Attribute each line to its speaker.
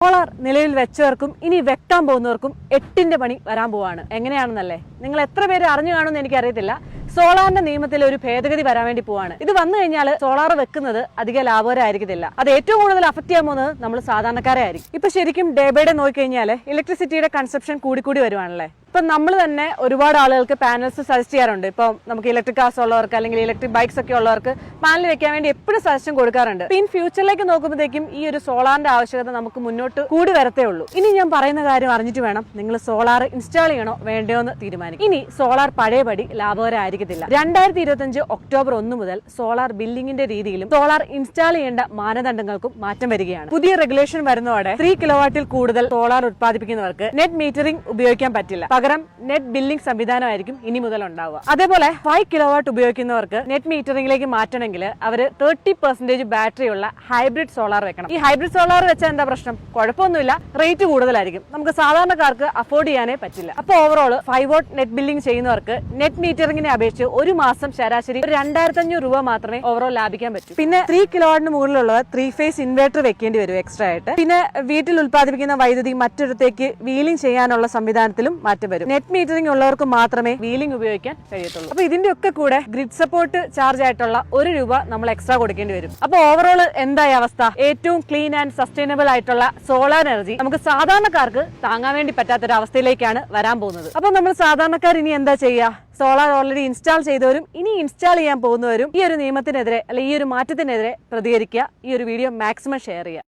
Speaker 1: Solar നിലവിൽ വെച്ചവർക്കും ഇനി വെക്കാൻ പോകുന്നവർക്കും 8ന്റെ പണി വരാൻ പോവാണ്. എങ്ങനെയാണെന്നല്ലേ? നിങ്ങൾ എത്ര പേര് അറിഞ്ഞു കാണുമെന്ന് എനിക്കറിയത്തില്ല. സോളാറിന്റെ നിയമത്തിൽ ഒരു ഭേദഗതി വരാൻ വേണ്ടി പോവാണ്. ഇത് വന്നു കഴിഞ്ഞാൽ സോളാർ വെക്കുന്നത് അധികം ലാഭകരമായിരിക്കത്തില്ല. അത് ഏറ്റവും കൂടുതൽ അഫക്ട് ചെയ്യാൻ പോകുന്നത് നമ്മൾ സാധാരണക്കാരെ ആയിരിക്കും. ഇപ്പൊ ശരിക്കും ഡേ ബൈ ഡേ നോക്കിക്കഴിഞ്ഞാൽ ഇലക്ട്രിസിറ്റിയുടെ കൺസപ്ഷൻ കൂടി വരുവാണല്ലേ. ഇപ്പൊ നമ്മൾ തന്നെ ഒരുപാട് ആളുകൾക്ക് പാനൽസ് സജസ്റ്റ് ചെയ്യാറുണ്ട്. ഇപ്പൊ നമുക്ക് ഇലക്ട്രിക് കാർസ് ഉള്ളവർക്ക് അല്ലെങ്കിൽ ഇലക്ട്രിക് ബൈക്സ് ഒക്കെ ഉള്ളവർക്ക് പാനൽ വെക്കാൻ വേണ്ടി എപ്പോഴും സജഷൻ കൊടുക്കാറുണ്ട്. ഇൻ ഫ്യൂച്ചറിലേക്ക് നോക്കുമ്പോഴത്തേക്കും ഈ ഒരു സോളാറിന്റെ ആവശ്യകത നമുക്ക് മുന്നോട്ട് കൂടി വരത്തേ ഉള്ളൂ. ഇനി ഞാൻ പറയുന്ന കാര്യം അറിഞ്ഞിട്ട് വേണം നിങ്ങൾ സോളാർ ഇൻസ്റ്റാൾ ചെയ്യണോ വേണ്ടയോ എന്ന് തീരുമാനിക്കും. ഇനി സോളാർ പഴയപടി ലാഭകരമായിരിക്കത്തില്ല. 2025 ഒക്ടോബർ 1 മുതൽ സോളാർ ബില്ലിംഗിന്റെ രീതിയിലും സോളാർ ഇൻസ്റ്റാൾ ചെയ്യേണ്ട മാനദണ്ഡങ്ങൾക്കും മാറ്റം വരികയാണ്. പുതിയ റെഗുലേഷൻ വരുന്നതോടെ 3 കിലോവാട്ടിൽ കൂടുതൽ സോളാർ ഉത്പാദിപ്പിക്കുന്നവർക്ക് നെറ്റ് മീറ്ററിംഗ് ഉപയോഗിക്കാൻ പറ്റില്ല. പകരം നെറ്റ് ബില്ലിംഗ് സംവിധാനമായിരിക്കും ഇനി മുതൽ ഉണ്ടാവുക. അതേപോലെ 5 കിലോവാട്ട് ഉപയോഗിക്കുന്നവർക്ക് നെറ്റ് മീറ്ററിംഗിലേക്ക് മാറ്റണമെങ്കിൽ അവര് 30% ബാറ്ററി ഉള്ള ഹൈബ്രിഡ് സോളാർ വെക്കണം. ഈ ഹൈബ്രിഡ് സോളാർ വെച്ചാൽ എന്താ പ്രശ്നം? കുഴപ്പമൊന്നുമില്ല, റേറ്റ് കൂടുതലായിരിക്കും. നമുക്ക് സാധാരണക്കാർക്ക് അഫോർഡ് ചെയ്യാനേ പറ്റില്ല. അപ്പോൾ ഓവറോൾ 5 വാട്ട് നെറ്റ് ബില്ലിംഗ് ചെയ്യുന്നവർക്ക് നെറ്റ് മീറ്ററിംഗിനെ അപേക്ഷിച്ച് ഒരു മാസം ശരാശരി 2500 രൂപ മാത്രമേ ഓവറോൾ ലാഭിക്കാൻ പറ്റൂ. പിന്നെ 3 കിലോവാട്ടിന് മുകളിലുള്ളത് 3 ഫേസ് ഇൻവെർട്ടർ വെക്കേണ്ടി വരും എക്സ്ട്രാ ആയിട്ട്. പിന്നെ വീട്ടിൽ ഉത്പാദിപ്പിക്കുന്ന വൈദ്യുതി മറ്റൊരിടത്തേക്ക് വീലിംഗ് ചെയ്യാനുള്ള സംവിധാനത്തിലും മാറ്റം വരും. നെറ്റ് മീറ്ററിംഗ് ഉള്ളവർക്ക് മാത്രമേ വീലിംഗ് ഉപയോഗിക്കാൻ കഴിയത്തുള്ളൂ. അപ്പൊ ഇതിന്റെ ഒക്കെ കൂടെ ഗ്രിഡ് സപ്പോർട്ട് ചാർജ് ആയിട്ടുള്ള 1 രൂപ നമ്മൾ എക്സ്ട്രാ കൊടുക്കേണ്ടി വരും. അപ്പൊ ഓവറോൾ എന്തായി അവസ്ഥ? ഏറ്റവും ക്ലീൻ ആൻഡ് സസ്റ്റൈനബിൾ ആയിട്ടുള്ള സോളാർ എനർജി നമുക്ക് സാധാരണക്കാർക്ക് താങ്ങാൻ വേണ്ടി പറ്റാത്തൊരു അവസ്ഥയിലേക്കാണ് വരാൻ പോകുന്നത്. അപ്പൊ നമ്മൾ സാധാരണക്കാർ ഇനി എന്താ ചെയ്യുക? സോളാർ ഓൾറെഡി ഇൻസ്റ്റാൾ ചെയ്തവരും ഇനി ഇൻസ്റ്റാൾ ചെയ്യാൻ പോകുന്നവരും ഈ ഒരു നിയമത്തിനെതിരെ അല്ലെങ്കിൽ ഈ ഒരു മാറ്റത്തിനെതിരെ പ്രതികരിക്കുക. ഈ ഒരു വീഡിയോ മാക്സിമം ഷെയർ ചെയ്യുക.